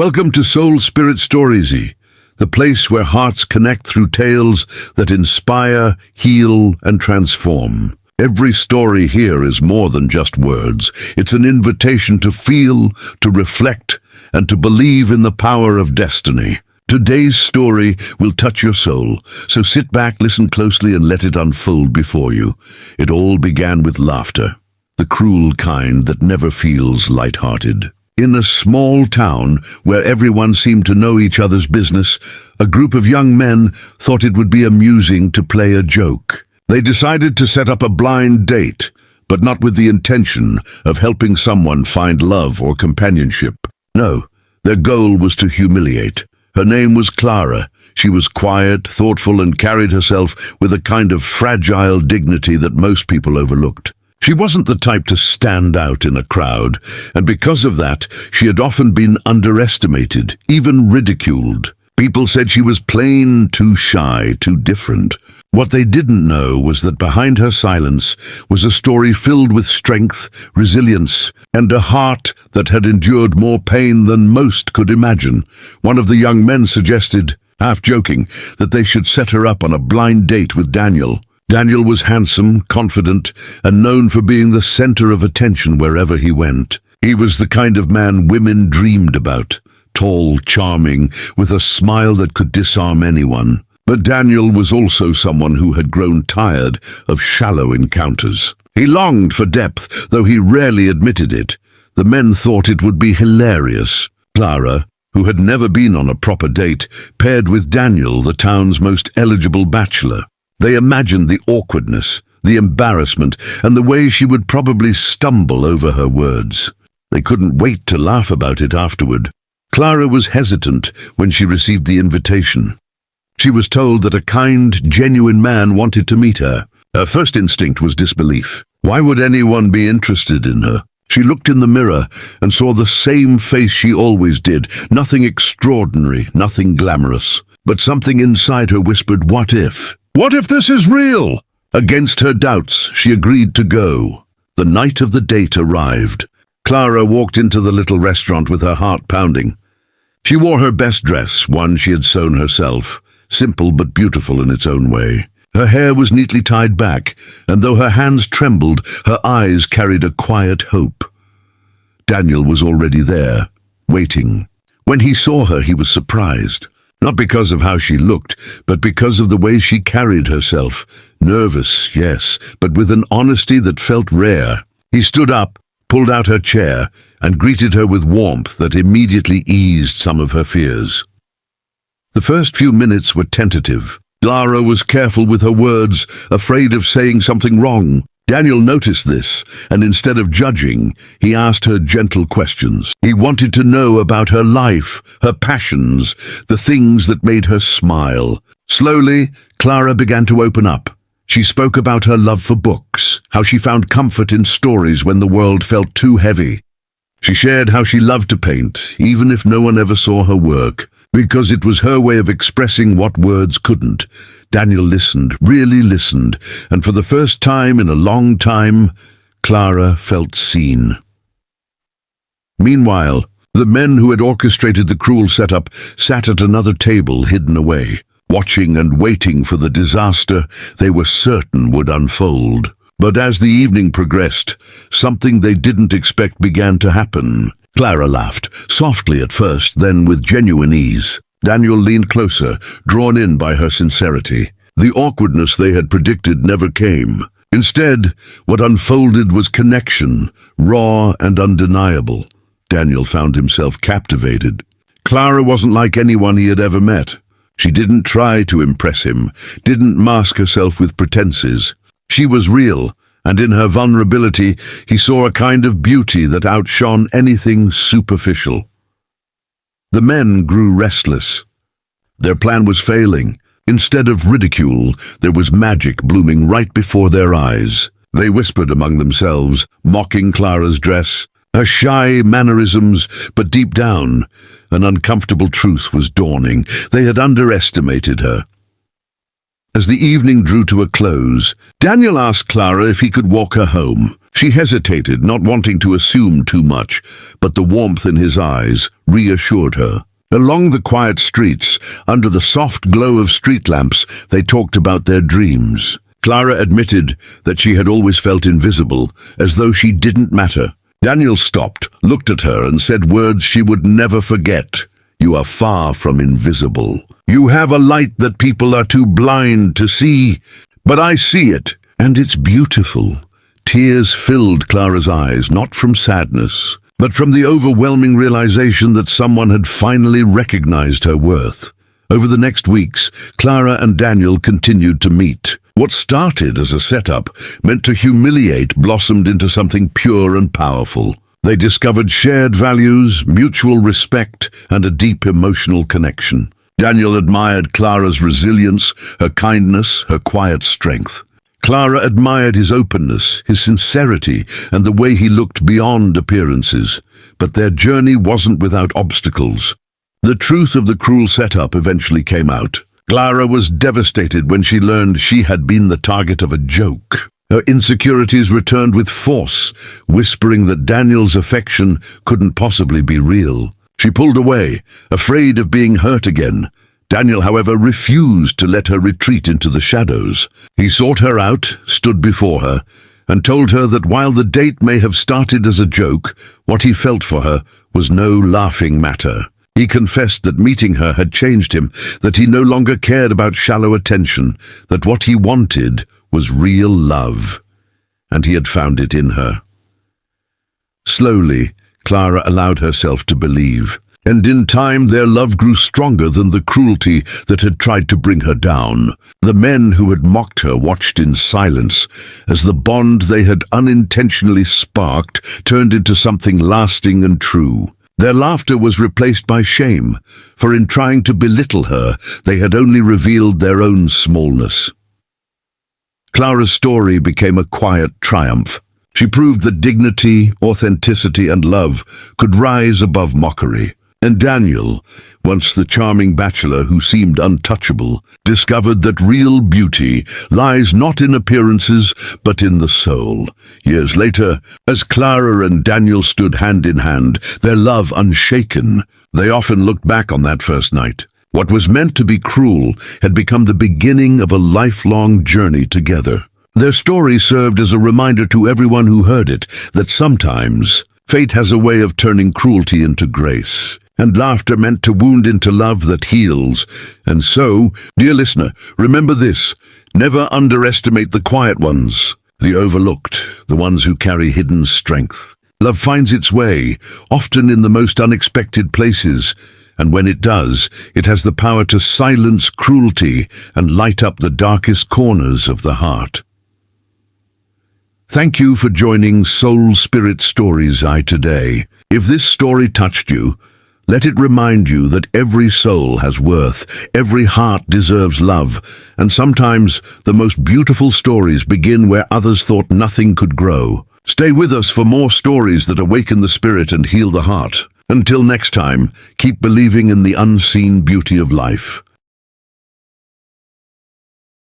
Welcome to Soul Spirit Stories, the place where hearts connect through tales that inspire, heal, and transform. Every story here is more than just words. It's an invitation to feel, to reflect, and to believe in the power of destiny. Today's story will touch your soul, so sit back, listen closely, and let it unfold before you. It all began with laughter, the cruel kind that never feels light-hearted. In a small town where everyone seemed to know each other's business, a group of young men thought it would be amusing to play a joke. They decided to set up a blind date, but not with the intention of helping someone find love or companionship. No, their goal was to humiliate. Her name was Clara. She was quiet, thoughtful, and carried herself with a kind of fragile dignity that most people overlooked. She wasn't the type to stand out in a crowd, and because of that, she had often been underestimated, even ridiculed. People said she was plain too shy, too different. What they didn't know was that behind her silence was a story filled with strength, resilience, and a heart that had endured more pain than most could imagine. One of the young men suggested, half joking, that they should set her up on a blind date with Daniel. Daniel was handsome, confident, and known for being the center of attention wherever he went. He was the kind of man women dreamed about, tall, charming, with a smile that could disarm anyone. But Daniel was also someone who had grown tired of shallow encounters. He longed for depth, though he rarely admitted it. The men thought it would be hilarious. Clara, who had never been on a proper date, paired with Daniel, the town's most eligible bachelor. They imagined the awkwardness, the embarrassment, and the way she would probably stumble over her words. They couldn't wait to laugh about it afterward. Clara was hesitant when she received the invitation. She was told that a kind, genuine man wanted to meet her. Her first instinct was disbelief. Why would anyone be interested in her? She looked in the mirror and saw the same face she always did. Nothing extraordinary, nothing glamorous. But something inside her whispered, what if? What if this is real? Against her doubts, she agreed to go. The night of the date arrived. Clara walked into the little restaurant with her heart pounding. She wore her best dress, one she had sewn herself, simple but beautiful in its own way. Her hair was neatly tied back, and though her hands trembled, her eyes carried a quiet hope. Daniel was already there, waiting. When he saw her, he was surprised. Not because of how she looked, but because of the way she carried herself. Nervous, yes, but with an honesty that felt rare. He stood up, pulled out her chair, and greeted her with warmth that immediately eased some of her fears. The first few minutes were tentative. Clara was careful with her words, afraid of saying something wrong. Daniel noticed this, and instead of judging, he asked her gentle questions. He wanted to know about her life, her passions, the things that made her smile. Slowly, Clara began to open up. She spoke about her love for books, how she found comfort in stories when the world felt too heavy. She shared how she loved to paint, even if no one ever saw her work, because it was her way of expressing what words couldn't. Daniel listened, really listened, and for the first time in a long time, Clara felt seen. Meanwhile, the men who had orchestrated the cruel setup sat at another table hidden away, watching and waiting for the disaster they were certain would unfold. But as the evening progressed, something they didn't expect began to happen. Clara laughed, softly at first, then with genuine ease. Daniel leaned closer, drawn in by her sincerity. The awkwardness they had predicted never came. Instead, what unfolded was connection, raw and undeniable. Daniel found himself captivated. Clara wasn't like anyone he had ever met. She didn't try to impress him, didn't mask herself with pretenses. She was real, and in her vulnerability he saw a kind of beauty that outshone anything superficial. The men grew restless. Their plan was failing. Instead of ridicule, there was magic blooming right before their eyes. They whispered among themselves, mocking Clara's dress, her shy mannerisms, but deep down, an uncomfortable truth was dawning. They had underestimated her. As the evening drew to a close, Daniel asked Clara if he could walk her home. She hesitated, not wanting to assume too much, but the warmth in his eyes reassured her. Along the quiet streets, under the soft glow of street lamps, they talked about their dreams. Clara admitted that she had always felt invisible, as though she didn't matter. Daniel stopped, looked at her, and said words she would never forget. "You are far from invisible. You have a light that people are too blind to see. But I see it, and it's beautiful." Tears filled Clara's eyes, not from sadness, but from the overwhelming realization that someone had finally recognized her worth. Over the next weeks, Clara and Daniel continued to meet. What started as a setup, meant to humiliate, blossomed into something pure and powerful. They discovered shared values, mutual respect, and a deep emotional connection. Daniel admired Clara's resilience, her kindness, her quiet strength. Clara admired his openness, his sincerity, and the way he looked beyond appearances. But their journey wasn't without obstacles. The truth of the cruel setup eventually came out. Clara was devastated when she learned she had been the target of a joke. Her insecurities returned with force, whispering that Daniel's affection couldn't possibly be real. She pulled away, afraid of being hurt again. Daniel, however, refused to let her retreat into the shadows. He sought her out, stood before her, and told her that while the date may have started as a joke, what he felt for her was no laughing matter. He confessed that meeting her had changed him, that he no longer cared about shallow attention, that what he wanted was real love, and he had found it in her. Slowly, Clara allowed herself to believe, and in time their love grew stronger than the cruelty that had tried to bring her down. The men who had mocked her watched in silence as the bond they had unintentionally sparked turned into something lasting and true. Their laughter was replaced by shame, for in trying to belittle her, they had only revealed their own smallness. Clara's story became a quiet triumph. She proved that dignity, authenticity, and love could rise above mockery. And Daniel, once the charming bachelor who seemed untouchable, discovered that real beauty lies not in appearances but in the soul. Years later, as Clara and Daniel stood hand in hand, their love unshaken, they often looked back on that first night. What was meant to be cruel had become the beginning of a lifelong journey together. Their story served as a reminder to everyone who heard it that sometimes fate has a way of turning cruelty into grace, and laughter meant to wound into love that heals. And so, dear listener, remember this: never underestimate the quiet ones, the overlooked, the ones who carry hidden strength. Love finds its way, often in the most unexpected places, and when it does, it has the power to silence cruelty and light up the darkest corners of the heart. Thank you for joining Soul Spirit Stories today. If this story touched you, let it remind you that every soul has worth, every heart deserves love, and sometimes the most beautiful stories begin where others thought nothing could grow. Stay with us for more stories that awaken the spirit and heal the heart. Until next time, keep believing in the unseen beauty of life.